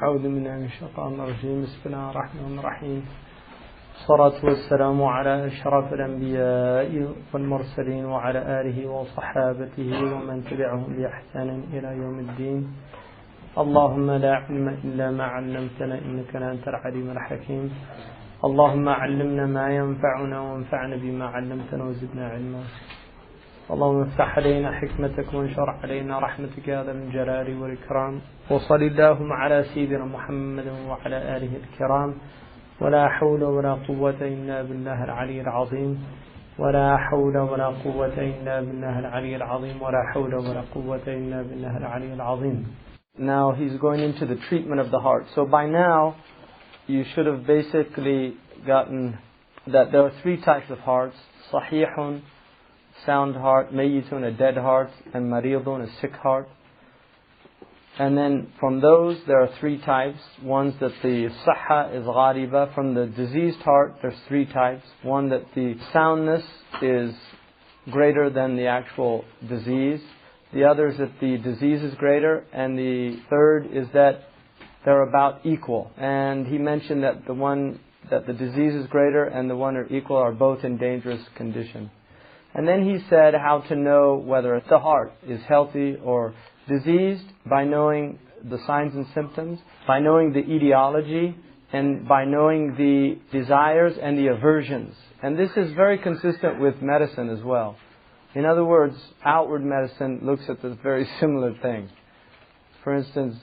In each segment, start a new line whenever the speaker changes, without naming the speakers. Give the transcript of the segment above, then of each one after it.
أعوذ بالله من الشيطان الرجيم. بسم الله الرحمن الرحيم. الصلاة والسلام على أشرف الأنبياء والمرسلين وعلى آله وصحابته ومن تبعهم بإحسان إلى يوم الدين. اللهم لا علم إلا ما علمتنا إنك أنت العليم الحكيم. اللهم علمنا ما ينفعنا وانفعنا بما علمتنا وزدنا علما. اللهم افتح علينا حكمتك وانشر علينا رحمتك يا ذا الجلال والإكرام. وصل اللهم على سيدنا محمد وعلى آله الكرام. ولا حول ولا قوة إلا بالله العلي العظيم. ولا حول ولا قوة إلا بالله العلي العظيم. ولا حول ولا قوة إلا بالله العلي العظيم. Now he's going into the treatment of the heart. So by now you should have basically gotten that there are three types of hearts: sahihun, sound heart; mayyitun, a dead heart; and maridun, a sick heart. And then from those there are three types. One's that the sahha is ghariba. From the diseased heart there's three types. One that the soundness is greater than the actual disease. The other is that the disease is greater. And the third is that they're about equal. And he mentioned that the one that the disease is greater and the one are equal are both in dangerous condition. And then he said how to know whether the heart is healthy or diseased by knowing the signs and symptoms, by knowing the etiology, and by knowing the desires and the aversions. And this is very consistent with medicine as well. In other words, outward medicine looks at this very similar thing. For instance,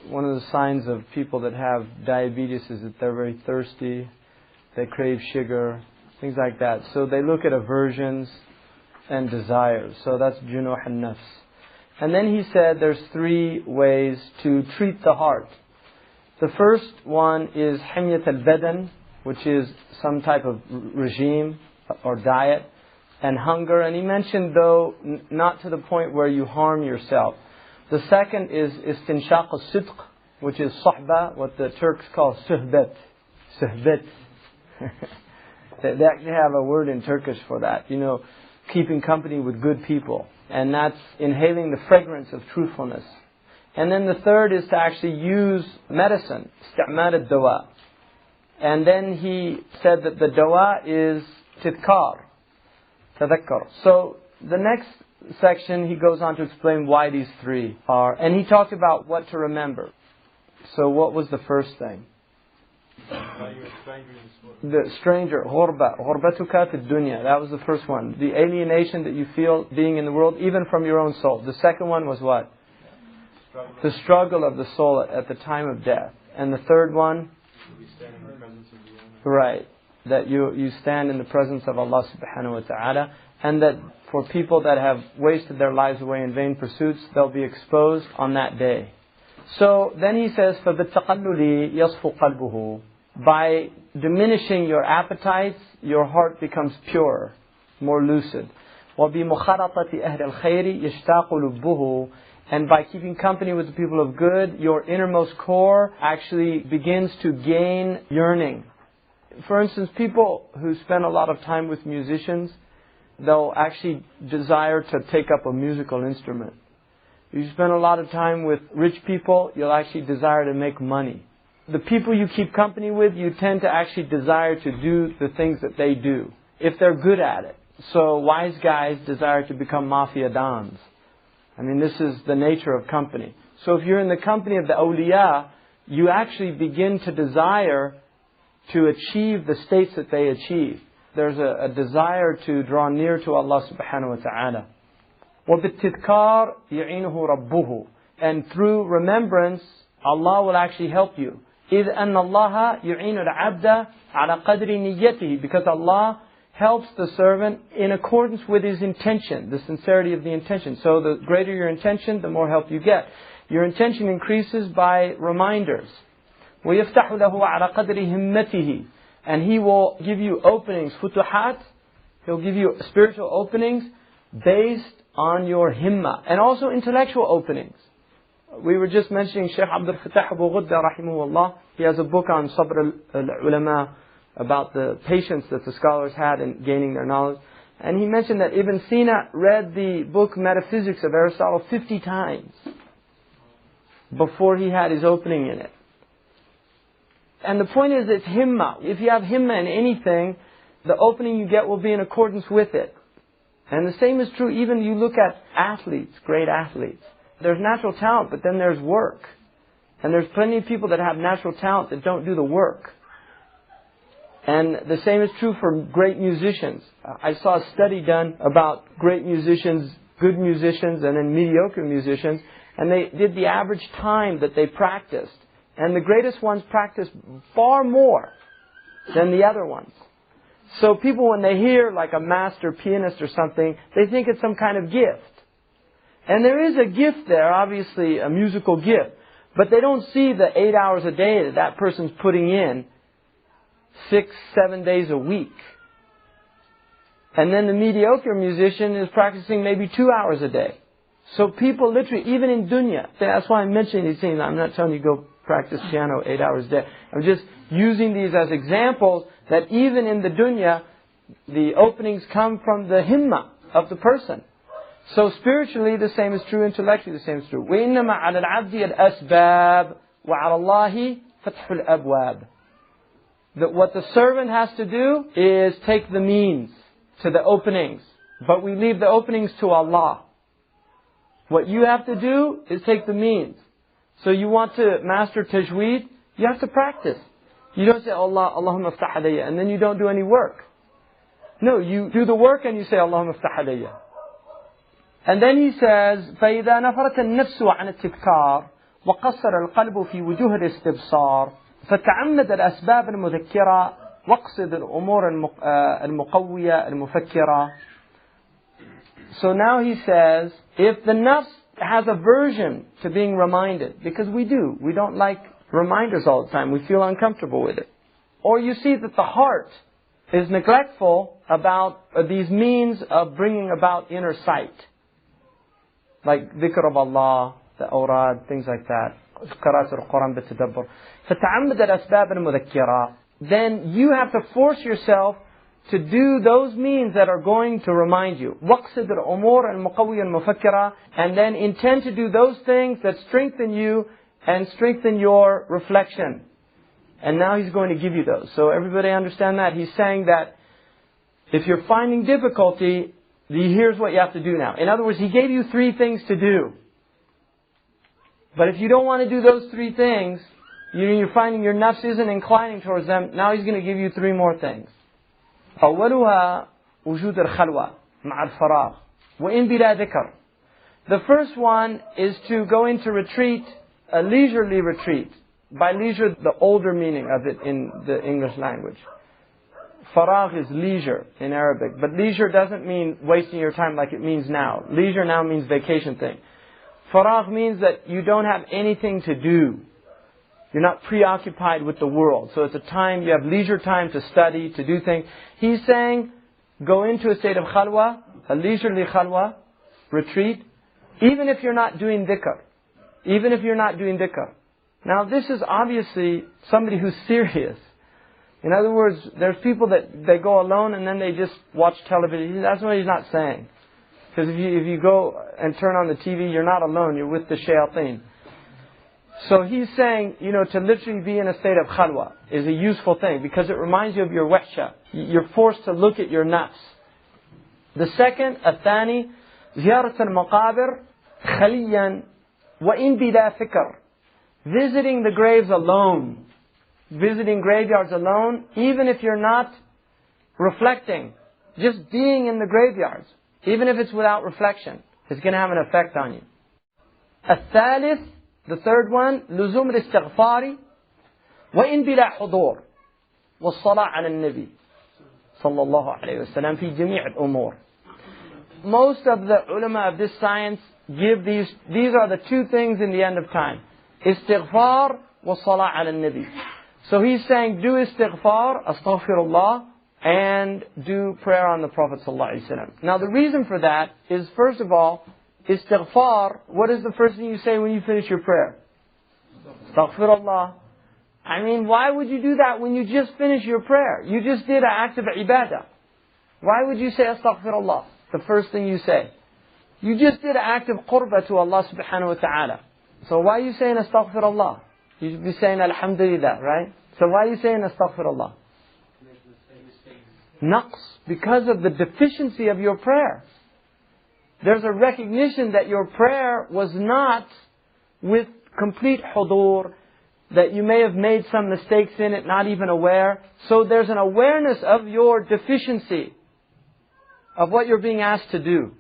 one of the signs of people that have diabetes is that they're very thirsty, they crave sugar, things like that. So they look at aversions and desires. So that's junuh al-nafs. And then he said there's three ways to treat the heart. The first one is himyat al-badan, which is some type of regime or diet, and hunger. And he mentioned, though, not to the point where you harm yourself. The second is istinshaq al-sidq, which is sahba, what the Turks call suhbat. Suhbat. They actually have a word in Turkish for that. You know, keeping company with good people. And that's inhaling the fragrance of truthfulness. And then the third is to actually use medicine, isti'mal al-dawa. And then he said that the dawa is tidkar, tadhakkar. So the next section he goes on to explain why these three are. And he talked about what to remember. So what was the first thing? The stranger, ghurbatuka fid dunya. That was the first one. The alienation that you feel being in the world, even from your own soul. The second one was what? The struggle of the soul at the time of death. And the third one? Right. That you stand in the presence of Allah subhanahu wa ta'ala. And that for people that have wasted their lives away in vain pursuits, they'll be exposed on that day. So then he says, فَبِالتَّقَلُّلِ يَصْفُ قَلْبُهُ. By diminishing your appetites, your heart becomes purer, more lucid. وَبِمُخَالَطَةِ أَهْلِ الْخَيْرِ يَشْتَاقُ لُبُّهُ. And by keeping company with the people of good, your innermost core actually begins to gain yearning. For instance, people who spend a lot of time with musicians, they'll actually desire to take up a musical instrument. If you spend a lot of time with rich people, you'll actually desire to make money. The people you keep company with, you tend to actually desire to do the things that they do, if they're good at it. So wise guys desire to become mafia dons. I mean, this is the nature of company. So if you're in the company of the awliya, you actually begin to desire to achieve the states that they achieve. There's a desire to draw near to Allah subhanahu wa ta'ala. وَبِالتِّذْكَارِ يَعِينُهُ رَبُّهُ. And through remembrance, Allah will actually help you. إِذْ أَنَّ اللَّهَ يُعِينُ الْعَبْدَ عَلَى قَدْرِ نِيَّتِهِ. Because Allah helps the servant in accordance with his intention, the sincerity of the intention. So the greater your intention, the more help you get. Your intention increases by reminders. وَيَفْتَحُ لَهُ عَلَى قَدْرِ هِمَّتِهِ. And He will give you openings, futuhat. He'll give you spiritual openings based on your himma. And also intellectual openings. We were just mentioning Shaykh Abdul Fattah Abu Ghudda rahimahullah. He has a book on Sabr al-Ulama, about the patience that the scholars had in gaining their knowledge. And he mentioned that Ibn Sina read the book Metaphysics of Aristotle 50 times before he had his opening in it.
And the point is, it's himma. If you have himma in anything, the opening you get will be in accordance with it. And the same is true even you look at athletes, great athletes. There's natural talent, but then there's work. And there's plenty of people that have natural talent that don't do the work. And the same is true for great musicians. I saw a study done about great musicians, good musicians, and then mediocre musicians. And they did the average time that they practiced. And the greatest ones practiced far more than the other ones. So people, when they hear like a master pianist or something, they think it's some kind of gift. And there is a gift there, obviously a musical gift. But they don't see the 8 hours a day that that person's putting in 6, 7 days a week. And then the mediocre musician is practicing maybe 2 hours a day. So people literally, even in dunya, that's why I'm mentioning these things. I'm not telling you go practice piano 8 hours a day. I'm just using these as examples that even in the dunya, the openings come from the himma of the person. So spiritually, the same is true. Intellectually, the same is true. وَإِنَّمَا عَلَى الْعَبْدِ الْأَسْبَابِ وَعَلَى اللَّهِ فَتْحُ الْأَبْوَابِ. That what the servant has to do is take the means to the openings. But we leave the openings to Allah. What you have to do is take the means. So you want to master tajweed, you have to practice. You don't say, Allahumma aftah alayya, and then you don't do any work. No, you do the work and you say, Allahumma aftah alayya. And then he says, فَإِذَا نَفَرَتَ النَّفْسُ عَنَ التِّبْكَارِ وَقَصَّرَ الْقَلْبُ فِي وُجُوهِ الْإِسْتِبْصَارِ فَتَعَمَّدَ الْأَسْبَابَ الْمُذَكِّرَةِ وَاقْصِدِ الْأُمُورَ الْمُقَوِّيَةَ الْمُفَكِّرَةِ. So now he says, if the nafs has aversion to being reminded, because we don't like reminders all the time, we feel uncomfortable with it. Or you see that the heart is neglectful about these means of bringing about inner sight. Like dhikr of Allah, the awrad, things like that. قراءة القرآن بالتدبر. فتعمد الأسباب المذكرة. Then you have to force yourself to do those means that are going to remind you. وَقْصِدْ الْأُمُورَ الْمُقَوِّيَ الْمُفَكِّرَةِ. And then intend to do those things that strengthen you and strengthen your reflection. And now he's going to give you those. So everybody understand that? He's saying that if you're finding difficulty, here's what you have to do now. In other words, he gave you 3 things to do. But if you don't want to do those 3 things, you're finding your nafs isn't inclining towards them, now he's going to give you 3 more things. أولها وجود الخلوة مع الفراغ وإن بلا ذكر. The first one is to go into retreat, a leisurely retreat. By leisure, the older meaning of it in the English language. Faragh is leisure in Arabic. But leisure doesn't mean wasting your time like it means now. Leisure now means vacation thing. Faragh means that you don't have anything to do. You're not preoccupied with the world. So it's a time, you have leisure time to study, to do things. He's saying, go into a state of khalwa, a leisurely khalwa, retreat, even if you're not doing dhikr. Even if you're not doing dhikr. Now this is obviously somebody who's serious. In other words, there's people that they go alone and then they just watch television. That's what he's not saying. Because if you go and turn on the TV, you're not alone, you're with the shayateen. So he's saying, to literally be in a state of khalwa is a useful thing because it reminds you of your wahsha. You're forced to look at your nafs. The second, الثاني, زيارة المقابر خليا وإن بلا فكر. Visiting the graves alone. Visiting graveyards alone, even if you're not reflecting. Just being in the graveyards, even if it's without reflection, is going to have an effect on you. الثالث, the third one, لزوم الاستغفار وإن بلا حضور والصلاة على النبي صلى الله عليه وسلم في جميع الأمور. Most of the ulama of this science give these are the 2 things in the end of time. Istighfar والصلاة على النبي. So he's saying do istighfar, astaghfirullah, and do prayer on the Prophet ﷺ. Now the reason for that is, first of all, istighfar, what is the first thing you say when you finish your prayer? Astaghfirullah. I mean, why would you do that when you just finished your prayer? You just did an act of ibadah. Why would you say astaghfirullah? The first thing you say. You just did an act of qurba to Allah subhanahu wa ta'ala. So why are you saying astaghfirullah? You should be saying alhamdulillah, right? So why are you saying astaghfirullah? Naqs, because of the deficiency of your prayer. There's a recognition that your prayer was not with complete hudur, that you may have made some mistakes in it, not even aware. So there's an awareness of your deficiency, of what you're being asked to do.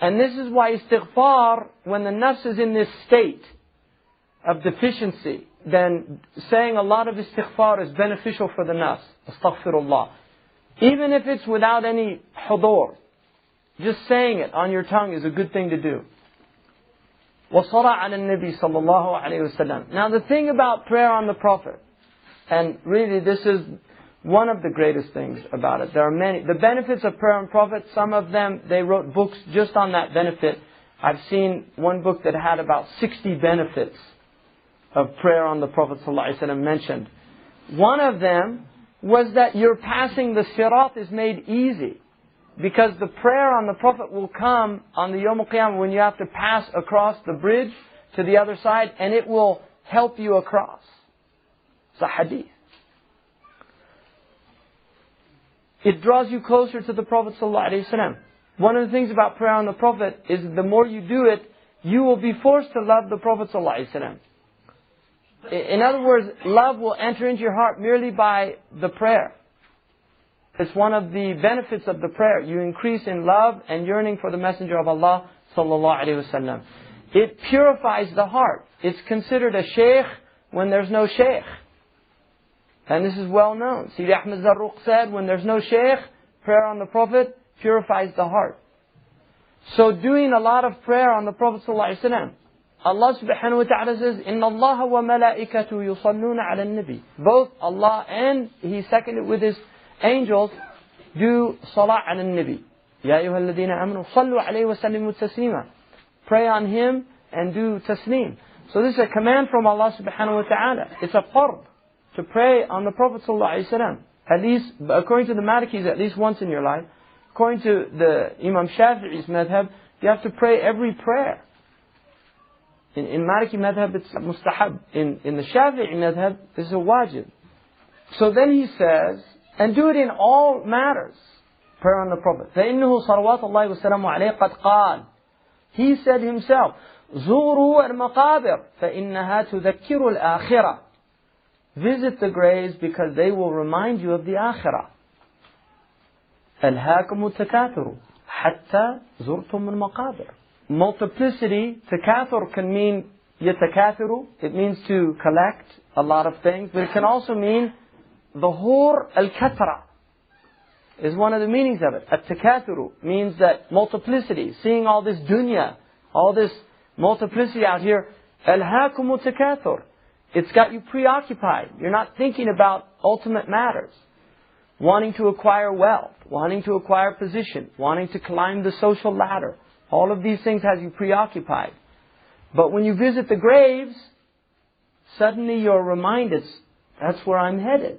And this is why istighfar, when the nafs is in this state of deficiency, then saying a lot of istighfar is beneficial for the nafs. Astaghfirullah. Even if it's without any hudur, just saying it on your tongue is a good thing to do. وَصَلَى عَلَى النَّبِي صلى الله عليه وسلم. Now the thing about prayer on the Prophet, and really this is one of the greatest things about it. There are many. The benefits of prayer on Prophet, some of them, they wrote books just on that benefit. I've seen one book that had about 60 benefits of prayer on the Prophet ﷺ mentioned. One of them was that your passing the sirat is made easy. Because the prayer on the Prophet will come on the Yawm al-Qiyamah when you have to pass across the bridge to the other side, and it will help you across. It's a hadith. It draws you closer to the Prophet ﷺ. One of the things about prayer on the Prophet is the more you do it, you will be forced to love the Prophet ﷺ. In other words, love will enter into your heart merely by the prayer. It's one of the benefits of the prayer. You increase in love and yearning for the Messenger of Allah sallallahu alaihi wasallam. It purifies the heart. It's considered a shaykh when there's no shaykh. And this is well known. Sidi Ahmed Zarruq said, when there's no shaykh, prayer on the Prophet purifies the heart. So doing a lot of prayer on the Prophet sallallahu alaihi wasallam. Allah subhanahu wa ta'ala says, إِنَّ اللَّهَ وَمَلَائِكَةُ يُصَلُّونَ عَلَى النَّبِي. Both Allah and He seconded with His angels do salah ala nabi. Ya ayyuha alladhina amanu sallu alayhi wa sallimu taslima. Pray on him and do taslim. So this is a command from Allah subhanahu wa ta'ala. It's a fard to pray on the Prophet sallallahu alayhi wa sallam. At least, according to the Malikis, at least once in your life. According to the Imam Shafi'i's madhab, you have to pray every prayer. In Maliki madhab, it's mustahab. In the Shafi'i madhab, this is a wajib. So then he says, and do it in all matters. Prayer on the Prophet. فَإِنَّهُ صَلَوَاتُ اللَّهِ وَسَلَامُ عَلَيْهِ قَدْ قَالَ. He said himself, زُورُوا الْمَقَابِرِ فَإِنَّهَا تُذَكِّرُ الْآخِرَةِ. Visit the graves because they will remind you of the akhirah. أَلْهَاكُمُ التَّكَاثُرُ حَتَّى زُرْتُمُ الْمَقَابِرِ. Multiplicity, takathur can mean yatakathiru. It means to collect a lot of things. But it can also mean Dhuhur al-kathra is one of the meanings of it. At-takathuru means that multiplicity, seeing all this dunya, all this multiplicity out here. Alhaakumu takathur. It's got you preoccupied. You're not thinking about ultimate matters. Wanting to acquire wealth, wanting to acquire position, wanting to climb the social ladder. All of these things has you preoccupied. But when you visit the graves, suddenly you're reminded, that's where I'm headed.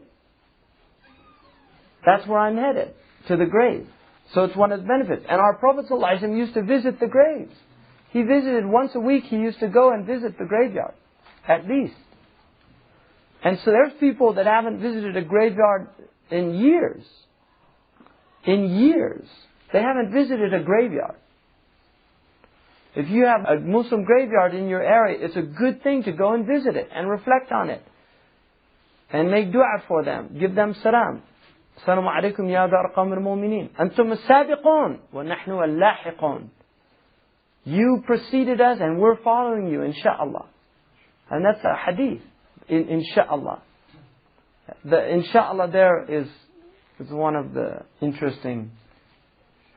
That's where I'm headed, to the grave. So it's one of the benefits. And our Prophet ﷺ used to visit the graves. He visited once a week, he used to go and visit the graveyard, at least. And so there's people that haven't visited a graveyard in years. In years. They haven't visited a graveyard. If you have a Muslim graveyard in your area, it's a good thing to go and visit it and reflect on it. And make dua for them. Give them salam. Assalamu alaikum ya dar qawm al-mu'minin. Antum as-sabiqun wa nahnu al-lahiqun. You preceded us and we're following you, insha'Allah. And that's a hadith. Insha'Allah. The insha'Allah there is one of the interesting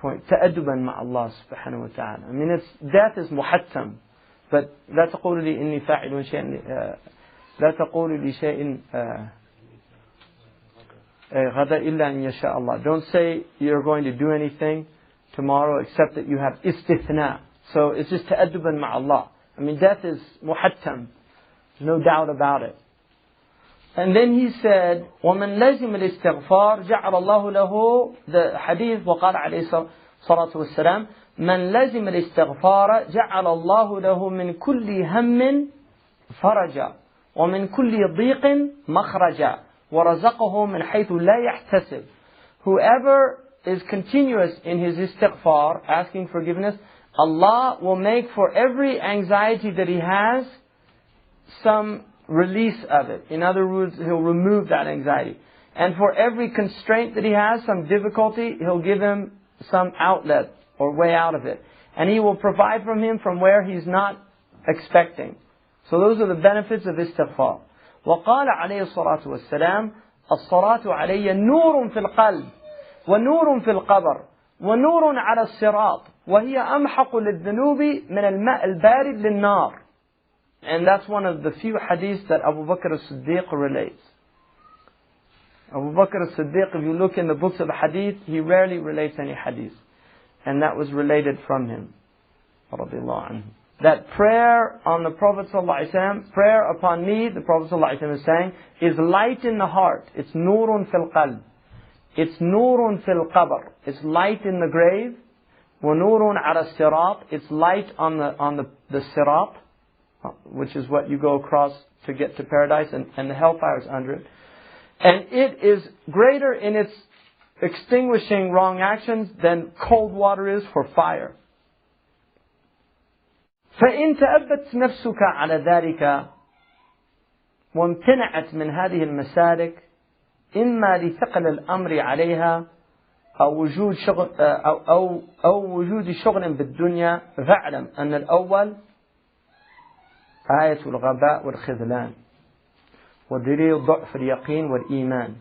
points. Ta'adduban ma'Allah subhanahu wa ta'ala. I mean, death is muhattam. But لا تقول لي إني فاعل شيئا لا تقول لي شيء غدا إلا إن يشاء الله. Don't say you're going to do anything tomorrow except that you have istithna. So it's just ta'adduban ma'Allah. I mean, death is muhattam. There's no doubt about it. And then he said, وَمَنْ لَزِمَ الْإِسْتِغْفَارِ جَعَلَ اللَّهُ لَهُ the hadith وقال عليه الصلاة والسلام مَنْ لَزِمَ الْإِسْتِغْفَارَ جَعَلَ اللَّهُ لَهُ مِنْ كُلِّ هَمٍّ فَرَجًا وَمِن كُلِّ ضِيقٍ مَخْرَجًا وَرَزَقَهُ مِنْ حَيْثُ لَا يَحْتَسِبُ. Whoever is continuous in his istighfar, asking forgiveness, Allah will make for every anxiety that he has some release of it. In other words, He'll remove that anxiety. And for every constraint that he has, some difficulty, He'll give him some outlet or way out of it. And He will provide from him from where he's not expecting. So those are the benefits of istighfar. وقال عليه الصلاة والسلام الصلاة علي نور في القلب ونور في القبر ونور على الصراط وهي أمحق للذنوب من الماء البارد للنار. And that's one of the few hadiths that Abu Bakr as-Siddiq relates. Abu Bakr as-Siddiq, if you look in the books of hadith, he rarely relates any hadith. And that was related from him. Radiallahu anhu. That prayer on the Prophet ﷺ, prayer upon me, the Prophet ﷺ is saying, is light in the heart. It's nurun fil qalb. It's nurun fil qabr. It's light in the grave. Wa nurun ala sirat. It's light on the sirat, which is what you go across to get to paradise, and the hellfire is under it. And it is greater in its extinguishing wrong actions than cold water is for fire. فإن تأبت نفسك على ذلك وامتنعت من هذه المسالك إما لثقل الأمر عليها أو وجود شغل بالدنيا فاعلم أن الأول آية الغباء والخذلان ودليل ضعف اليقين والإيمان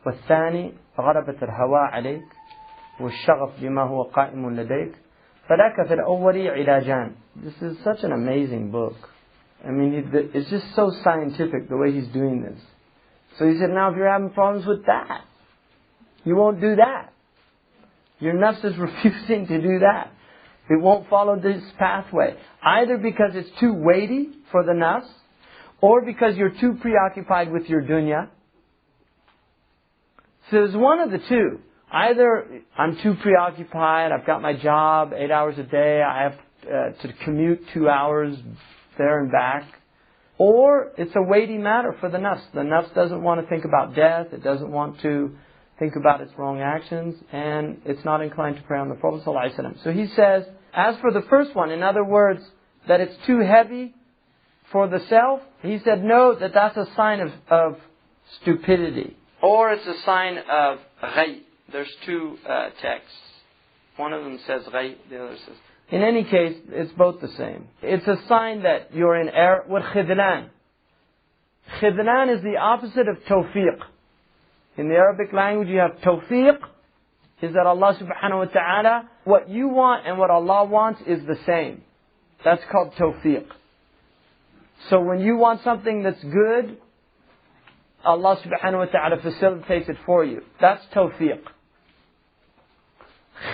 والثاني غلبة الهوى عليك والشغف بما هو قائم لديك فلك في الأول علاجان. This is such an amazing book. I mean, it's just so scientific the way he's doing this. So he said, now if you're having problems with that, you won't do that. Your nafs is refusing to do that. It won't follow this pathway. Either because it's too weighty for the nafs, or because you're too preoccupied with your dunya. So there's one of the two. Either I'm too preoccupied, I've got my job 8 hours a day, I have to commute 2 hours there and back. Or it's a weighty matter for the nafs. The nafs doesn't want to think about death, it doesn't want to think about its wrong actions, and it's not inclined to pray on the Prophet ﷺ. So he says, as for the first one, in other words, that it's too heavy for the self, he said, no, that's a sign of stupidity. Or it's a sign of ghayb. There's two texts. One of them says ghayb, the other says... In any case, it's both the same. It's a sign that you're in error. With khidlan. Khidlan is the opposite of tawfiq. In the Arabic language, you have tawfiq, is that Allah subhanahu wa ta'ala, what you want and what Allah wants is the same. That's called tawfiq. So when you want something that's good, Allah subhanahu wa ta'ala facilitates it for you. That's tawfiq.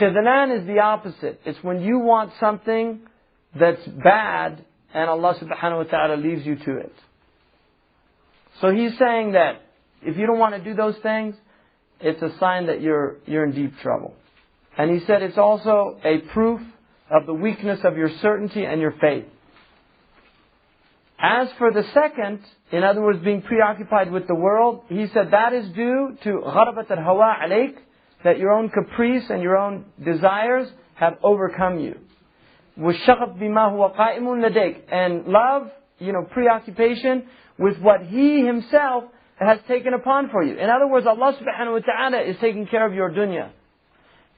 Khidlan is the opposite. It's when you want something that's bad and Allah subhanahu wa ta'ala leaves you to it. So he's saying that if you don't want to do those things, it's a sign that you're in deep trouble. And he said it's also a proof of the weakness of your certainty and your faith. As for the second, in other words, being preoccupied with the world, he said that is due to غَرَبَةَ الْهَوَىٰ عَلَيْكَ, that your own caprice and your own desires have overcome you. وَالشَّغَفْ بِمَا هُوَ قَائِمٌ لَدَيْكَ, and love, preoccupation with what He Himself has taken upon for you. In other words, Allah subhanahu wa ta'ala is taking care of your dunya.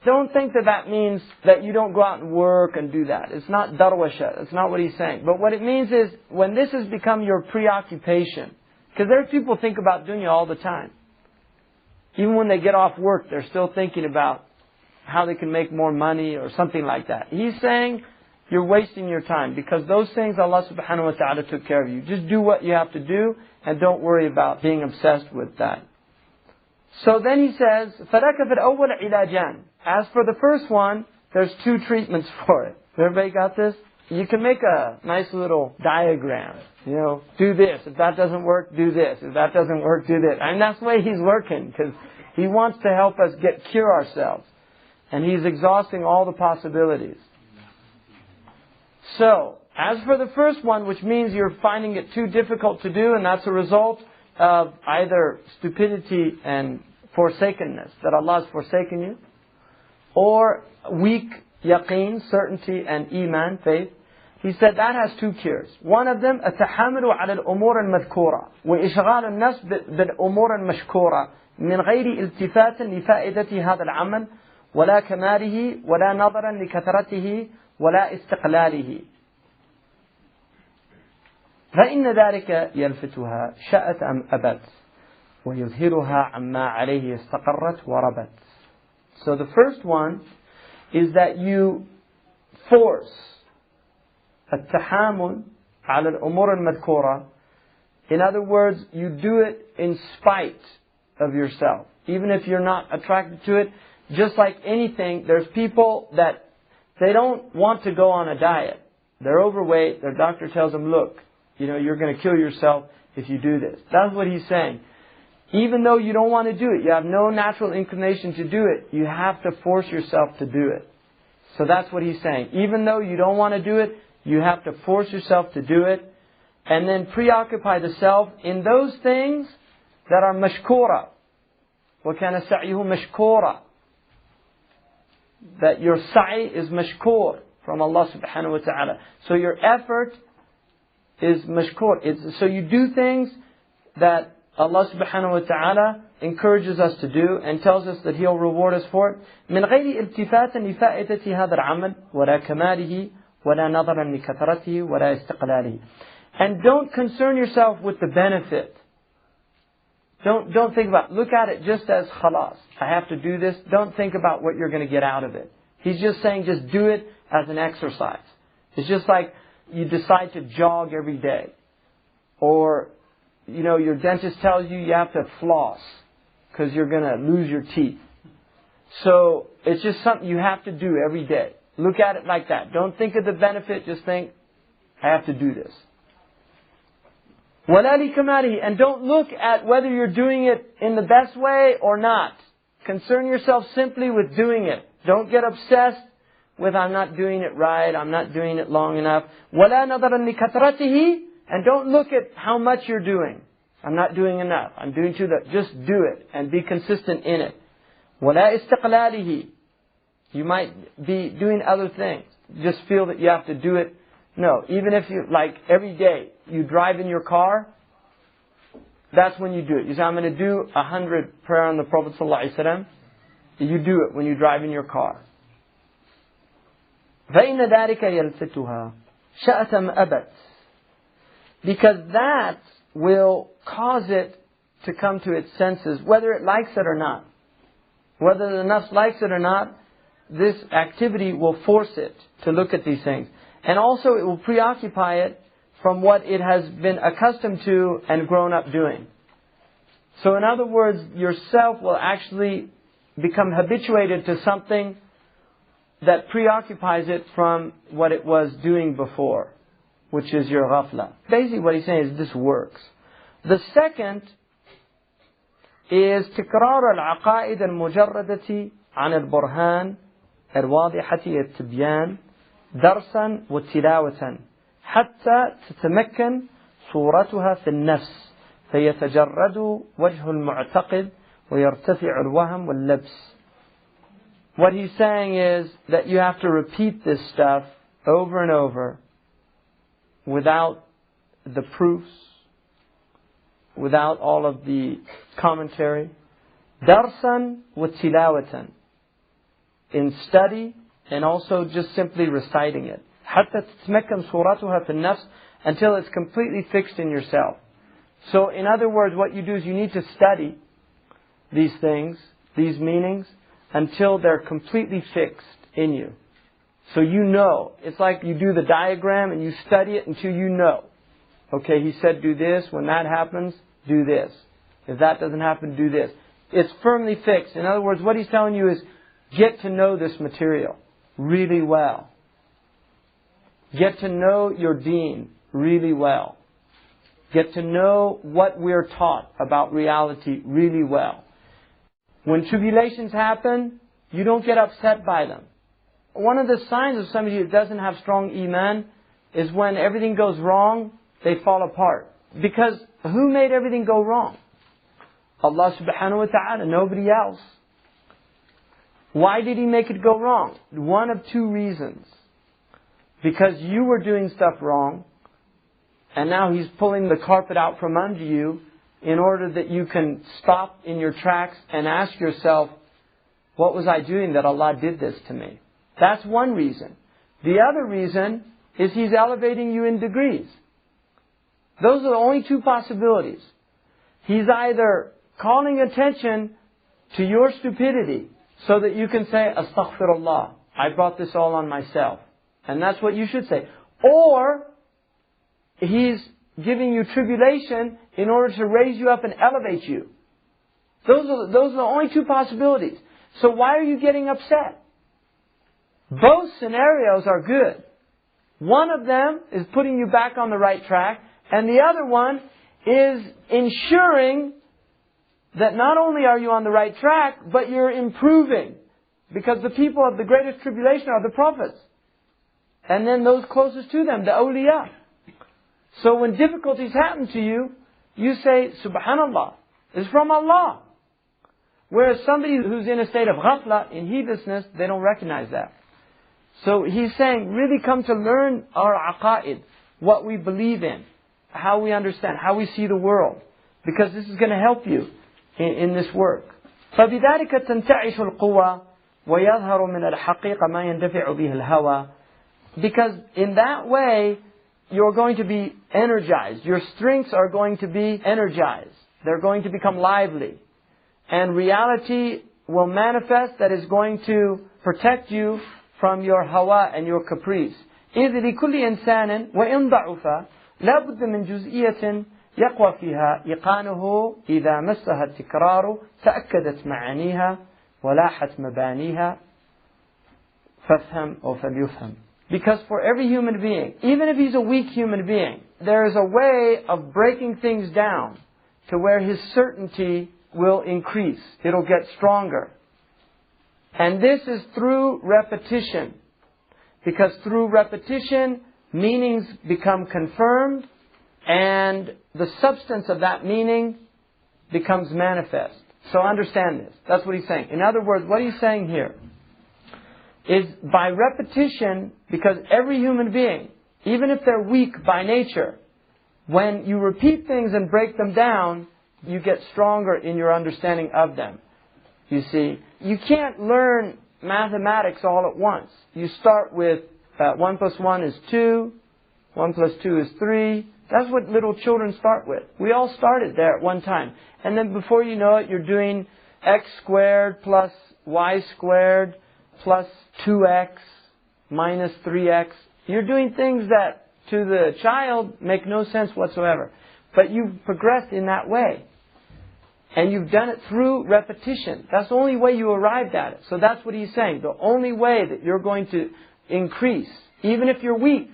Don't think that means that you don't go out and work and do that. It's not darwasha. That's not what he's saying. But what it means is, when this has become your preoccupation, because there are people who think about dunya all the time. Even when they get off work, they're still thinking about how they can make more money or something like that. He's saying, you're wasting your time, because those things Allah subhanahu wa ta'ala took care of you. Just do what you have to do and don't worry about being obsessed with that. So then he says, فَلَكَ فِي الْأَوَّلِ عِلَاجًا. As for the first one, there's two treatments for it. Everybody got this? You can make a nice little diagram. Do this. If that doesn't work, do this. If that doesn't work, do this. And that's the way he's working, because he wants to help us cure ourselves. And he's exhausting all the possibilities. So, As for the first one, which means you're finding it too difficult to do, and that's a result of either stupidity and forsakenness, that Allah has forsaken you, or weak yaqeen, certainty, and iman, faith, he said that has two cures. One of them, التحامل على الأمور المذكورة وإشغال النفس بالأمور المشكورة من غير التفات لفائدة هذا العمل ولا كماله ولا نظرا لكثرته ولا استقلاله. فإن ذلك يلفتها شاءت أم أبت ويظهرها عما عليه استقرت وربت. So the first one is that you force التحامل على الأمور المذكورة. In other words, you do it in spite of yourself. Even if you're not attracted to it, just like anything, there's people that they don't want to go on a diet. They're overweight. Their doctor tells them, look, you're going to kill yourself if you do this. That's what he's saying. Even though you don't want to do it, you have no natural inclination to do it, you have to force yourself to do it. So that's what he's saying. Even though you don't want to do it, you have to force yourself to do it. And then preoccupy the self in those things that are mashkura. وَكَانَ سَعْيُهُ مَشْكُورًا. That your sa'i is mashkur from Allah subhanahu wa ta'ala. So your effort is mashkur. So you do things that Allah subhanahu wa ta'ala encourages us to do and tells us that He'll reward us for it. من غير التفات لفائدة هذا العمل ولا كماله ولا نظرا لكثرته ولا استقلاله. And don't concern yourself with the benefit. Don't think about, look at it just as khalas. I have to do this. Don't think about what you're going to get out of it. He's just saying just do it as an exercise. It's just like you decide to jog every day. Or, your dentist tells you have to floss because you're going to lose your teeth. So it's just something you have to do every day. Look at it like that. Don't think of the benefit. Just think, I have to do this. وَلَا لِكَمَالِهِ. And don't look at whether you're doing it in the best way or not. Concern yourself simply with doing it. Don't get obsessed with I'm not doing it right, I'm not doing it long enough. وَلَا نَظَرًا لِكَثْرَتِهِ. And don't look at how much you're doing. I'm not doing enough. I'm doing too much. Just do it and be consistent in it. وَلَا إِسْتِقْلَالِهِ. You might be doing other things. Just feel that you have to do it. No, even if you, like every day, you drive in your car, that's when you do it. You say, I'm going to do 100 prayer on the Prophet ﷺ. You do it when you drive in your car. فَإِنَّ ذَلِكَ يَلْفِتُهَا شَأْتَمْ أَبَتْ. Because that will cause it to come to its senses, whether it likes it or not. Whether the nafs likes it or not, this activity will force it to look at these things. And also it will preoccupy it from what it has been accustomed to and grown up doing. So in other words, yourself will actually become habituated to something that preoccupies it from what it was doing before, which is your ghafla. Basically what he's saying is this works. The second is تكرار العقائد المجردة عن البرهان الواضحة التبيان درسا وتلاوة حتى تتمكن صورتها في النفس فيتجرد وجه المعتقد ويرتفع الوهم واللبس. What he's saying is that you have to repeat this stuff over and over without the proofs, without all of the commentary. Darsan wa tilawatan. In study and also just simply reciting it. حتى تتمكن صورتها في النفس, until it's completely fixed in yourself. So in other words, what you do is you need to study these things, these meanings, until they're completely fixed in you. So you know. It's like you do the diagram and you study it until you know. Okay, he said do this. When that happens, do this. If that doesn't happen, do this. It's firmly fixed. In other words, what he's telling you is get to know this material really well. Get to know your deen really well. Get to know what we're taught about reality really well. When tribulations happen, you don't get upset by them. One of the signs of somebody who doesn't have strong iman is when everything goes wrong, they fall apart. Because who made everything go wrong? Allah subhanahu wa ta'ala, nobody else. Why did He make it go wrong? One of two reasons. Because you were doing stuff wrong, and now He's pulling the carpet out from under you in order that you can stop in your tracks and ask yourself, what was I doing that Allah did this to me? That's one reason. The other reason is He's elevating you in degrees. Those are the only two possibilities. He's either calling attention to your stupidity so that you can say, Astaghfirullah, I brought this all on myself. And that's what you should say. Or He's giving you tribulation in order to raise you up and elevate you. Those are the only two possibilities. So why are you getting upset? Both scenarios are good. One of them is putting you back on the right track, and the other one is ensuring that not only are you on the right track, but you're improving. Because the people of the greatest tribulation are the prophets. And then those closest to them, the awliya. So when difficulties happen to you, you say, Subhanallah, it's from Allah. Whereas somebody who's in a state of ghafla, in heedlessness, they don't recognize that. So He's saying, really come to learn our aqa'id, what we believe in, how we understand, how we see the world. Because this is going to help you in this work. فَبِذَلِكَ تَنْتَعِشُ الْقُوَى وَيَظْهَرُ مِنَ الْحَقِيقَ مَا يَنْدَفِعُ بِهِ الْهَوَى. Because in that way, you're going to be energized. Your strengths are going to be energized. They're going to become lively. And reality will manifest that is going to protect you from your hawa and your caprice. إِذْ لِكُلِّ إِنسَانٍ وَإِنْ ضَعُفَ لَا بُدَّ مِنْ جُزْئِيَّةٍ يقوى فيها إيقانه إذا مسها التكرار تأكدت معانيها ولاحت مبانيها فافهم أو فليفهم. Because for every human being, even if he's a weak human being, there is a way of breaking things down to where his certainty will increase. It'll get stronger. And this is through repetition. Because through repetition, meanings become confirmed and the substance of that meaning becomes manifest. So understand this. That's what he's saying. In other words, what he's saying here is by repetition, because every human being, even if they're weak by nature, when you repeat things and break them down, you get stronger in your understanding of them. You see, you can't learn mathematics all at once. You start with 1 plus 1 is 2, 1 plus 2 is 3. That's what little children start with. We all started there at one time. And then before you know it, you're doing x squared plus y squared plus 2x minus 3x. You're doing things that to the child make no sense whatsoever. But you've progressed in that way. And you've done it through repetition. That's the only way you arrived at it. So that's what he's saying. The only way that you're going to increase, even if you're weak,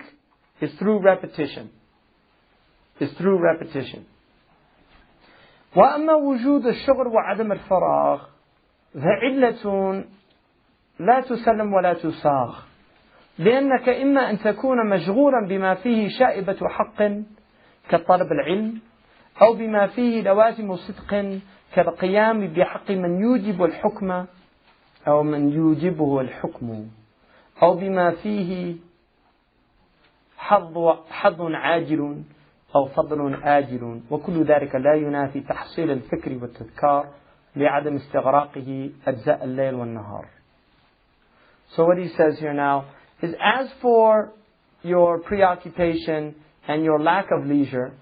is through repetition. Is through repetition. وأما وجود الشغل وعدم الفراغ فعلة لا تسلم ولا تصاغ لأنك إما أن تكون مشغولا بما فيه شائبة حق كطلب العلم أو بما فيه لوازم صدق كالقيام بحق من يوجب الحكم أو من يوجبه الحكم أو بما فيه حظ عاجل أو فضل آجل وكل ذلك لا ينافي تحصيل الفكر والتذكار لعدم استغراقه أجزاء الليل والنهار. So what he says here now is, as for your preoccupation and your lack of leisure,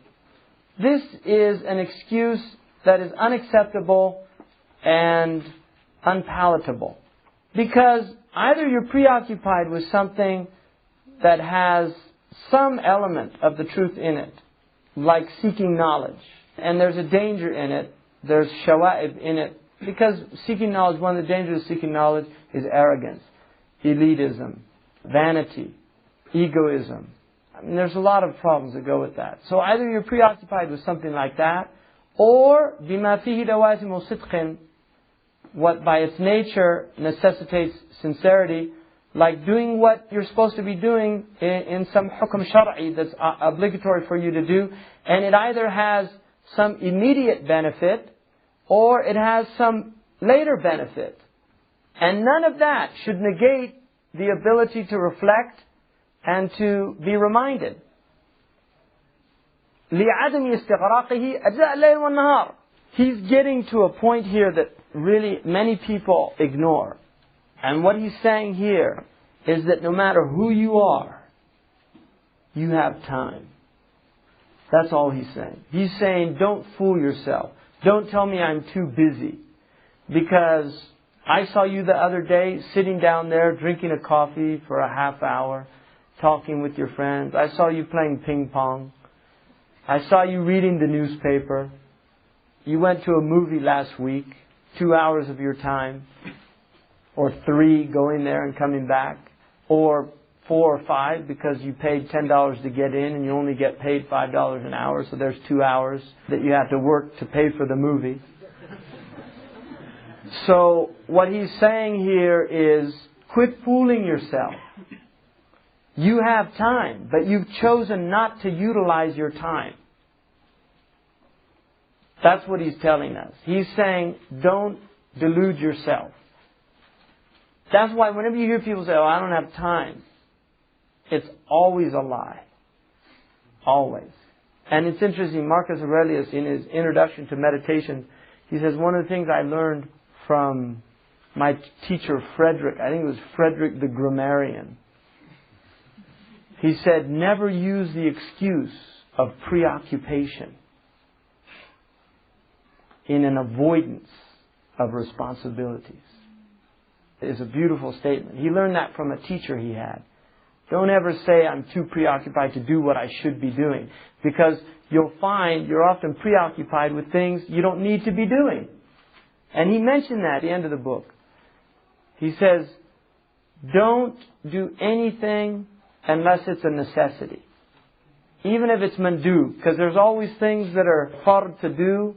this is an excuse that is unacceptable and unpalatable. Because either you're preoccupied with something that has some element of the truth in it, like seeking knowledge, and there's a danger in it, there's shawa'ib in it, because seeking knowledge, one of the dangers of seeking knowledge is arrogance, elitism, vanity, egoism. I mean, there's a lot of problems that go with that. So either you're preoccupied with something like that, or بِمَا فِيهِ لَوَازِمُ صِدْقٍ, what by its nature necessitates sincerity, like doing what you're supposed to be doing in some hukm shar'i that's obligatory for you to do, and it either has some immediate benefit or it has some later benefit. And none of that should negate the ability to reflect and to be reminded. لِعَدَمِ اسْتِغْرَاقِهِ أَجْزَاءَ اللَّيْلِ وَالنَّهَارِ. He's getting to a point here that really many people ignore. And what he's saying here is that no matter who you are, you have time. That's all he's saying. He's saying, don't fool yourself. Don't tell me I'm too busy. Because I saw you the other day sitting down there drinking a coffee for a half hour, talking with your friends. I saw you playing ping pong. I saw you reading the newspaper. You went to a movie last week, 2 hours of your time, or 3 going there and coming back, or 4 or 5 because you paid $10 to get in and you only get paid $5 an hour, so there's 2 hours that you have to work to pay for the movie. So what he's saying here is, quit fooling yourself. You have time, but you've chosen not to utilize your time. That's what he's telling us. He's saying, don't delude yourself. That's why whenever you hear people say, oh, I don't have time, it's always a lie. Always. And it's interesting, Marcus Aurelius, in his introduction to meditation, he says, one of the things I learned from my teacher Frederick, I think it was Frederick the Grammarian. He said, never use the excuse of preoccupation in an avoidance of responsibilities. It's a beautiful statement. He learned that from a teacher he had. Don't ever say, I'm too preoccupied to do what I should be doing. Because you'll find you're often preoccupied with things you don't need to be doing. And he mentioned that at the end of the book. He says, don't do anything unless it's a necessity. Even if it's mandub. Because there's always things that are fard to do.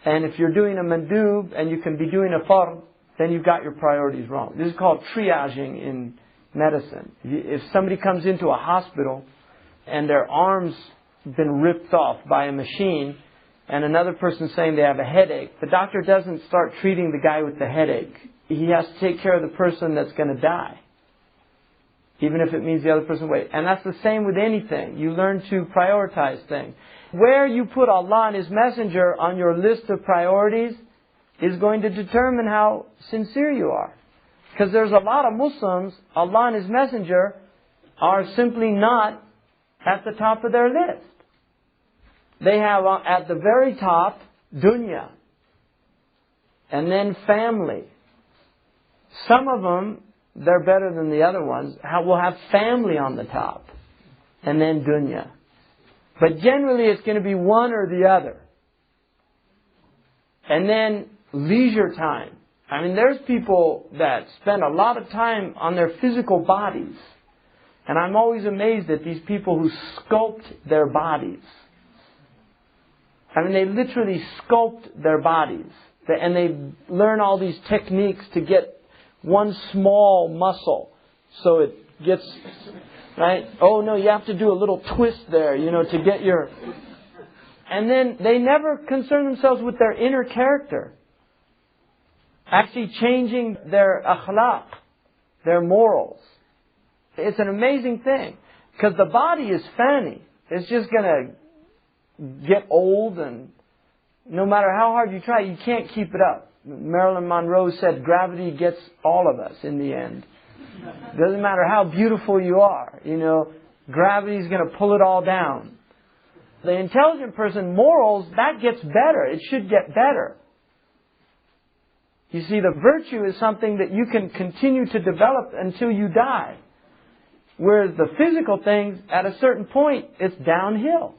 And if you're doing a mandub and you can be doing a fard, then you've got your priorities wrong. This is called triaging in medicine. If somebody comes into a hospital and their arm's been ripped off by a machine and another person's saying they have a headache, the doctor doesn't start treating the guy with the headache. He has to take care of the person that's going to die, even if it means the other person wait. And that's the same with anything. You learn to prioritize things. Where you put Allah and His Messenger on your list of priorities is going to determine how sincere you are. Because there's a lot of Muslims, Allah and His Messenger are simply not at the top of their list. They have at the very top dunya, and then family. Some of them, they're better than the other ones, will have family on the top, and then dunya. But generally it's going to be one or the other. And then leisure time. I mean, there's people that spend a lot of time on their physical bodies. And I'm always amazed at these people who sculpt their bodies. I mean, they literally sculpt their bodies. And they learn all these techniques to get one small muscle so it gets, right? Oh no, you have to do a little twist there, to get your... And then they never concern themselves with their inner character. Actually changing their akhlaq, their morals. It's an amazing thing. Because the body is fani. It's just going to get old, and no matter how hard you try, you can't keep it up. Marilyn Monroe said gravity gets all of us in the end. Doesn't matter how beautiful you are. Gravity is going to pull it all down. The intelligent person, morals, that gets better. It should get better. You see, the virtue is something that you can continue to develop until you die. Whereas the physical things, at a certain point, it's downhill.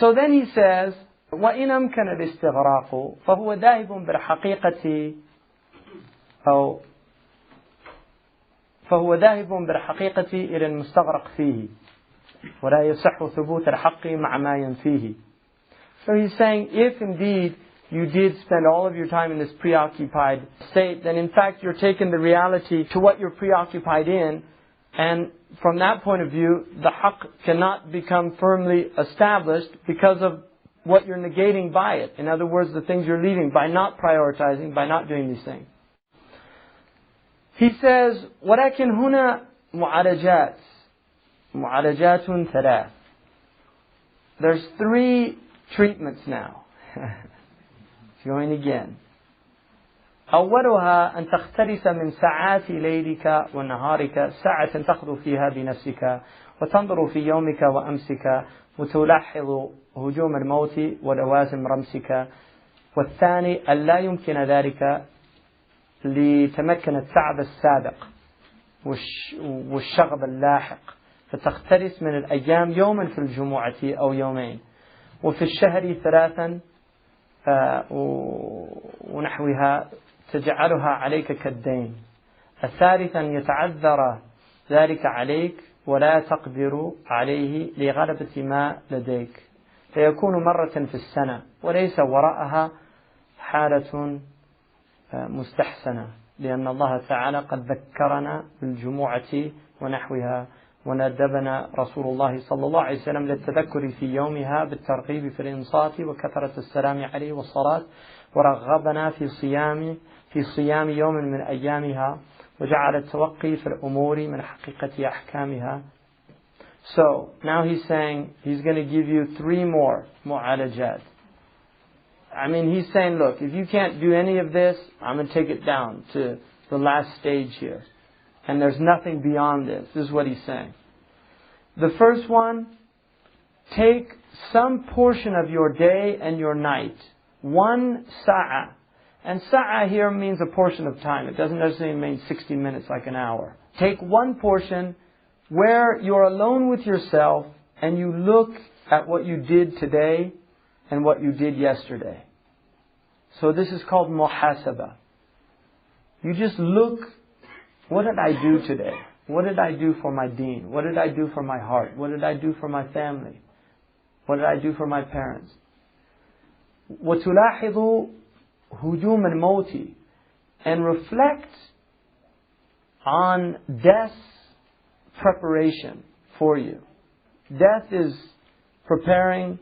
So then he says, وَإِنْ أَمْكَنَ الْإِسْتِغْرَاقُ فَهُوَ ذَاهِبٌ بِالْحَقِيقَةِ أو فهو ذاهب بالحقيقة إلى المستغرق فيه ولا يصح ثبوت الحق مع ما ينفيه. So he's saying, if indeed you did spend all of your time in this preoccupied state, then in fact you're taking the reality to what you're preoccupied in, and from that point of view, the haqq cannot become firmly established because of what you're negating by it. In other words, the things you're leaving by not prioritizing, by not doing these things. He says, وَلَكِنْ هُنَا مُعَالَجَاتٌ ثَلَاثٌ. There's 3 treatments now. Going again. أولها أن تختلس من ساعات ليلك ونهارك ساعة تقضي فيها بنفسك وتنظر في يومك وأمسك وتلاحظ هجوم الموت ولوازم رمسك. والثاني أن لا يمكن ذلك لتمكن التعب السابق والشغب اللاحق، فتختلس من الأيام يوما في الجمعة أو يومين، وفي الشهر 3 ونحوها تجعلها عليك كالدين. الثالث أن يتعذر ذلك عليك ولا تقدر عليه لغلبة ما لديك، فيكون مرة في السنة وليس وراءها حالة مستحسنة، لأن الله تعالى قد ذكرنا بالجمعة ونحوها، وندبنا رسول الله صلى الله عليه وسلم للتذكر في يومها بالترغيب في الإنصات وكثرة السلام عليه والصلاة، ورغبنا في صيام يوم من أيامها، وجعل التوقي في الأمور من حقيقة أحكامها. So now he's saying he's going to give you 3 more mu'alajat. I mean, he's saying, look, if you can't do any of this, I'm going to take it down to the last stage here. And there's nothing beyond this. This is what he's saying. The first one, take some portion of your day and your night. 1 sa'a. And sa'a here means a portion of time. It doesn't necessarily mean 60 minutes like an hour. Take one portion where you're alone with yourself and you look at what you did today and what you did yesterday. So this is called muhasaba. You just look, what did I do today? What did I do for my deen? What did I do for my heart? What did I do for my family? What did I do for my parents? وَتُلَاحِظُ هُجُومَ الْمَوْتِ, and reflect on death's preparation for you. Death is preparing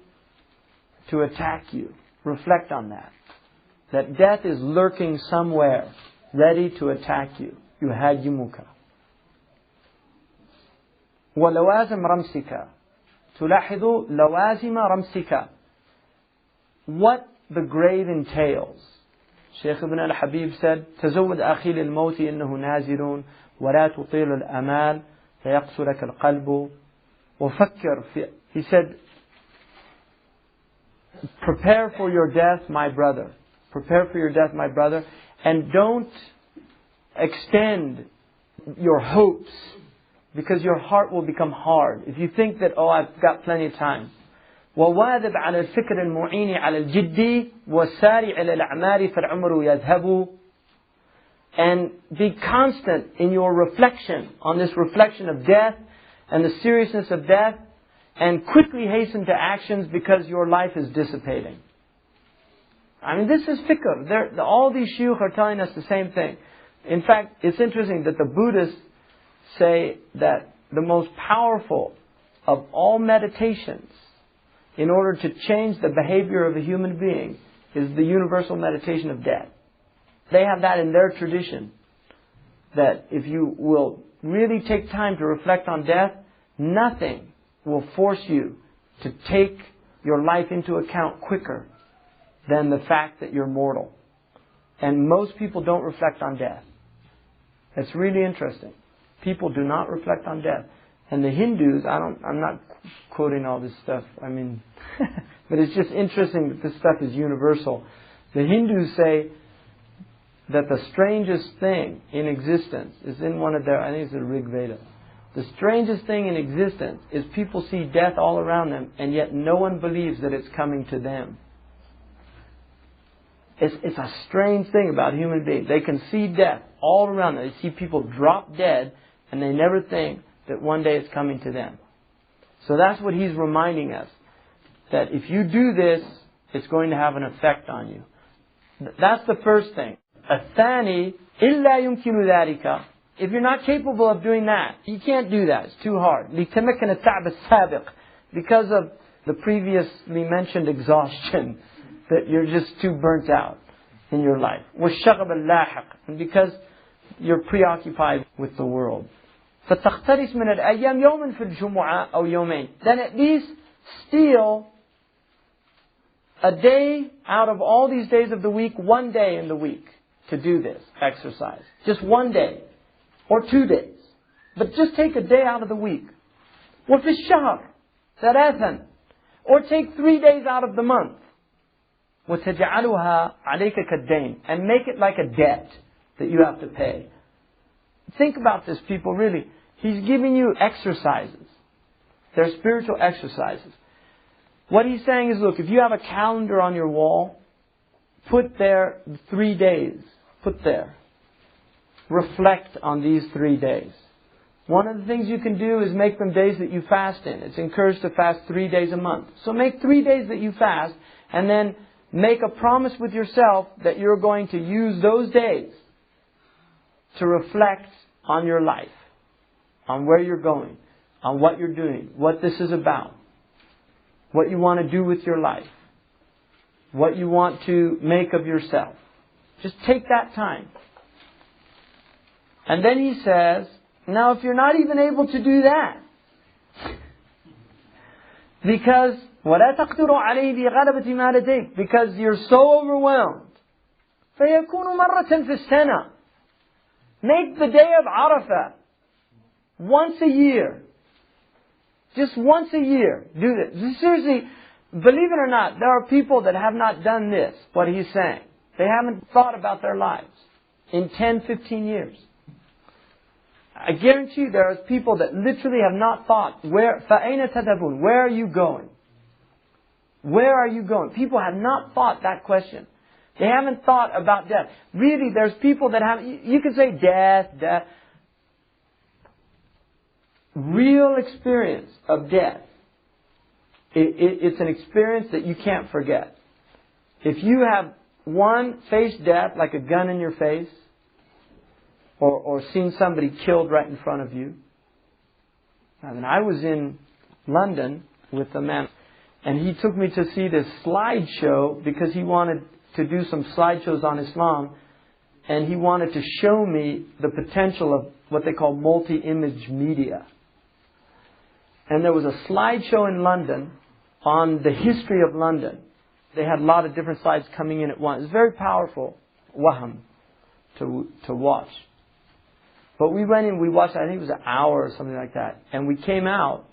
to attack you. Reflect on that. That death is lurking somewhere, ready to attack you. يُهَاجِمُكَ. وَلَوَازِمْ رَمْسِكَ. تُلَاحِظُ لَوَازِمَ رَمْسِكَ. What the grave entails. Shaykh ibn al-Habib said, تزود أخي للموت إنه نازل ولا تطيل الأمال فيقسو لك القلب وفكر في. He said, prepare for your death, my brother. Prepare for your death, my brother. And don't extend your hopes, because your heart will become hard. If you think that, oh, I've got plenty of time. وواذب على الفكر المعين على الجد والسارع إلى الأعمال فالعمر يذهب. And be constant in your reflection on this reflection of death and the seriousness of death, and quickly hasten to actions because your life is dissipating. I mean, this is fikr. All these shuyukh are telling us the same thing. In fact, it's interesting that the Buddhists say that the most powerful of all meditations in order to change the behavior of a human being is the universal meditation of death. They have that in their tradition, that if you will really take time to reflect on death, nothing will force you to take your life into account quicker than the fact that you're mortal. And most people don't reflect on death. It's really interesting. People do not reflect on death. And the Hindus, I'm not quoting all this stuff, I mean, but it's just interesting that this stuff is universal. The Hindus say that the strangest thing in existence is in one of their, I think it's the Rig Veda. The strangest thing in existence is people see death all around them, and yet no one believes that it's coming to them. It's a strange thing about human beings. They can see death all around them. They see people drop dead, and they never think that one day it's coming to them. So that's what he's reminding us. That if you do this, it's going to have an effect on you. That's the first thing. الثاني إلا يمكن ذلك. If you're not capable of doing that, you can't do that. It's too hard. لتمكن التعب السابق. Because of the previously mentioned exhaustion, that you're just too burnt out in your life. والشغب اللاحق. And because you're preoccupied with the world. فتختلس من الأيام يوما في الجمعة أو يومين. Then at least steal a day out of all these days of the week, one day in the week, to do this exercise. Just one day. Or 2 days. But just take a day out of the week. وفي الشهر ثلاثا. Or take 3 days out of the month. وتجعلها عليك كالدين. And make it like a debt that you have to pay. Think about this, people, really. He's giving you exercises. They're spiritual exercises. What he's saying is, look, if you have a calendar on your wall, put there 3 days. Put there. Reflect on these 3 days. One of the things you can do is make them days that you fast in. It's encouraged to fast 3 days a month. So make 3 days that you fast, and then make a promise with yourself that you're going to use those days to reflect on your life, on where you're going, on what you're doing, what this is about, what you want to do with your life, what you want to make of yourself. Just take that time. And then he says, now if you're not even able to do that, because وَلَا تَقْدِرُ عَلَيْهِ بِغَلَبَةِ مَا لَدَيْكَ, because you're so overwhelmed, فَيَكُونُ مَرَّةً فِي السَّنَةِ. Make the day of Arafah once a year. Just once a year. Do this. Seriously, believe it or not, there are people that have not done this, what he's saying. They haven't thought about their lives in 10, 15 years. I guarantee you there are people that literally have not thought, فَأَيْنَ تَذْهَبُونَ? Where are you going? Where are you going? People have not thought that question. They haven't thought about death. Really, there's people that have, you can say death. Real experience of death. It's an experience that you can't forget. If you have faced death like a gun in your face, or seen somebody killed right in front of you. I mean, I was in London with a man, and he took me to see this slideshow because he wanted to do some slideshows on Islam, and he wanted to show me the potential of what they call multi-image media. And there was a slideshow in London on the history of London. They had a lot of different slides coming in at once. It was very powerful, waham, to watch. But we went in, we watched, I think it was an hour or something like that. And we came out.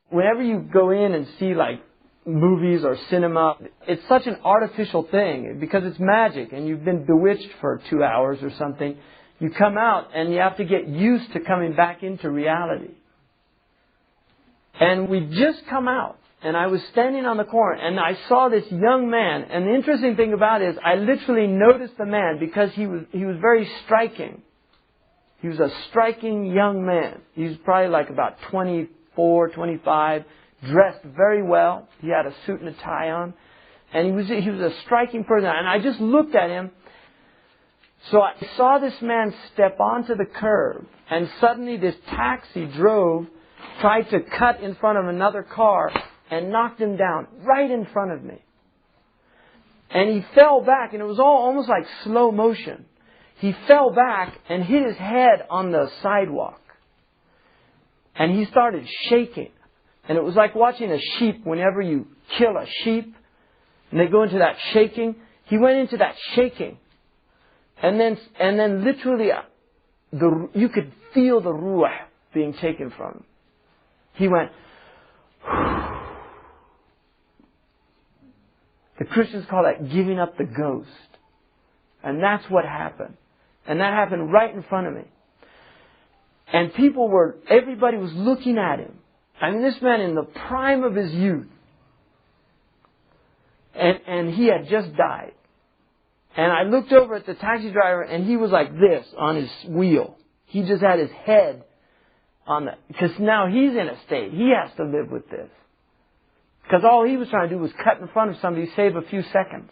Whenever you go in and see like movies or cinema, it's such an artificial thing because it's magic and you've been bewitched for 2 hours or something. You come out and you have to get used to coming back into reality. And we just come out. And I was standing on the corner and I saw this young man. And the interesting thing about it is I literally noticed the man because he was very striking. He was a striking young man. He was probably like about 24, 25, dressed very well. He had a suit and a tie on. And he was a striking person. And I just looked at him. So I saw this man step onto the curb. And suddenly this taxi tried to cut in front of another car and knocked him down right in front of me. And he fell back, and it was almost like slow motion. He fell back and hit his head on the sidewalk. And he started shaking. And it was like watching a sheep whenever you kill a sheep. And they go into that shaking. He went into that shaking. And then literally, you could feel the ruh being taken from him. He went, the Christians call that giving up the ghost. And that's what happened. And that happened right in front of me. And everybody was looking at him. I mean, this man in the prime of his youth. And he had just died. And I looked over at the taxi driver and he was like this on his wheel. He just had his head because now he's in a state. He has to live with this. Because all he was trying to do was cut in front of somebody, save a few seconds.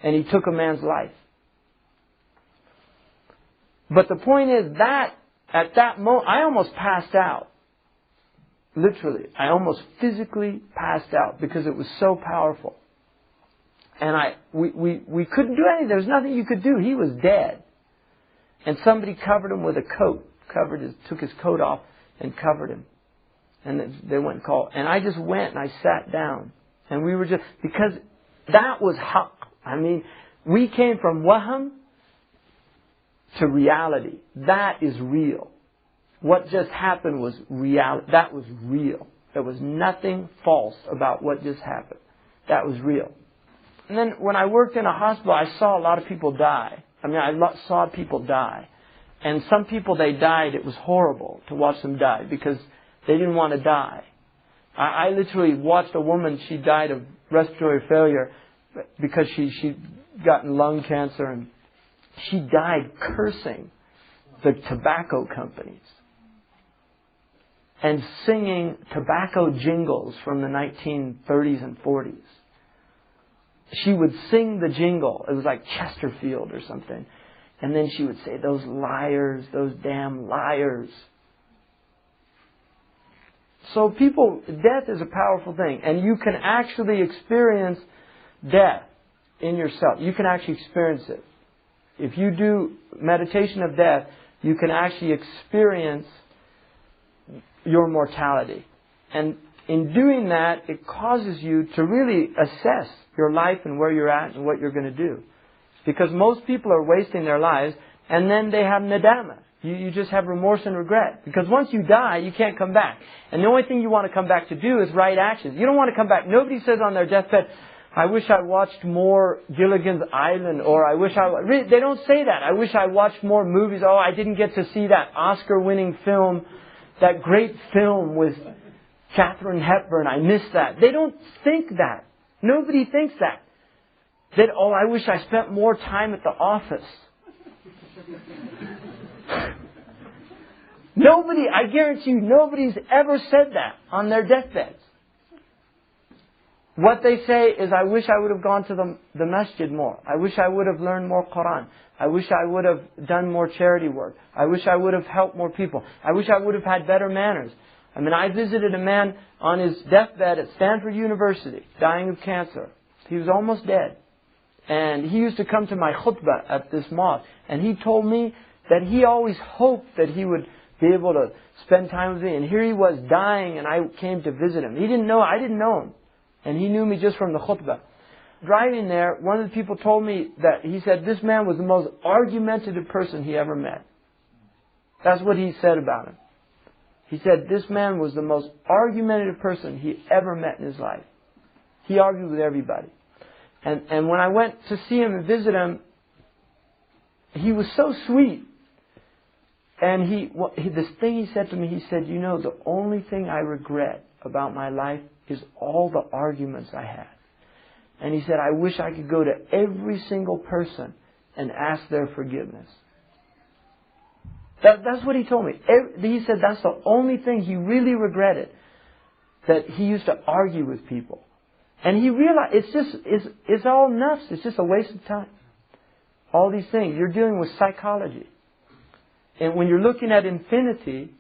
and he took a man's life. But the point is that at that moment, I almost passed out. Literally, I almost physically passed out because it was so powerful. And we couldn't do anything. There was nothing you could do. He was dead. And somebody covered him with a coat. Took his coat off and covered him. And they went and called. And I just went and I sat down. And we were just, because that was haqq. I mean, we came from waham to reality. That is real. What just happened was real. That was real. There was nothing false about what just happened. That was real. And then when I worked in a hospital, I saw a lot of people die. I mean, I saw people die. And some people, they died. It was horrible to watch them die because they didn't want to die. I literally watched a woman, she died of respiratory failure because she gotten lung cancer, and she died cursing the tobacco companies and singing tobacco jingles from the 1930s and 40s. She would sing the jingle. It was like Chesterfield or something. And then she would say, "Those liars, those damn liars." So death is a powerful thing. And you can actually experience death in yourself. You can actually experience it. If you do meditation of death, you can actually experience your mortality. And in doing that, it causes you to really assess your life and where you're at and what you're going to do. Because most people are wasting their lives and then they have nadama. You just have remorse and regret. Because once you die, you can't come back. And the only thing you want to come back to do is right actions. You don't want to come back. Nobody says on their deathbed, "I wish I watched more Gilligan's Island," or "I wish I..." They don't say that. "I wish I watched more movies. Oh, I didn't get to see that Oscar-winning film, that great film with Katharine Hepburn. I missed that." They don't think that. Nobody thinks that. That, "Oh, I wish I spent more time at the office." Nobody, I guarantee you, nobody's ever said that on their deathbeds. What they say is, "I wish I would have gone to the masjid more. I wish I would have learned more Quran. I wish I would have done more charity work. I wish I would have helped more people. I wish I would have had better manners." I mean, I visited a man on his deathbed at Stanford University, dying of cancer. He was almost dead. And he used to come to my khutbah at this mosque. And he told me that he always hoped that he would be able to spend time with me. And here he was dying, and I came to visit him. He didn't know, I didn't know him. And he knew me just from the khutbah. Driving there, one of the people told me that he said this man was the most argumentative person he ever met. That's what he said about him. He said this man was the most argumentative person he ever met in his life. He argued with everybody. And when I went to see him and visit him, he was so sweet. And this thing he said to me, he said, "You know, the only thing I regret about my life is all the arguments I had." And he said, "I wish I could go to every single person and ask their forgiveness." That's what he told me. He said that's the only thing he really regretted, that he used to argue with people. And he realized it's all nafs. It's just a waste of time. All these things. You're dealing with psychology. And when you're looking at infinity,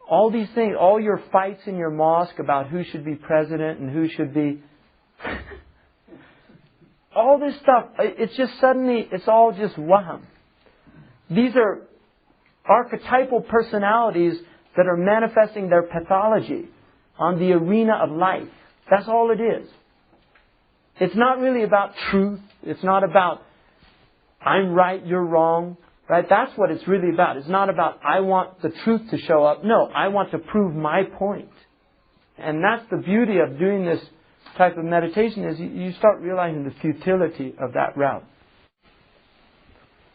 all these things, all your fights in your mosque about who should be president and who should be... all this stuff, it's just suddenly, it's all just waham. These are archetypal personalities that are manifesting their pathology on the arena of life. That's all it is. It's not really about truth. It's not about I'm right, you're wrong. Right? That's what it's really about. It's not about I want the truth to show up. No, I want to prove my point. And that's the beauty of doing this type of meditation, is you start realizing the futility of that route.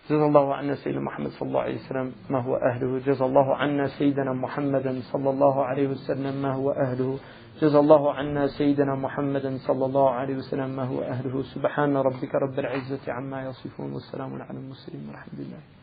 جزا الله عنا سيدنا محمد صلى الله عليه وسلم ما هو أهله. جزا الله عنا سيدنا محمدا صلى الله عليه وسلم ما هو أهله. جزا الله عنا سيدنا محمدا صلى الله عليه وسلم ما هو أهله. سبحان ربك رب العزة عما يصفون والسلام على المرسلين والحمد لله.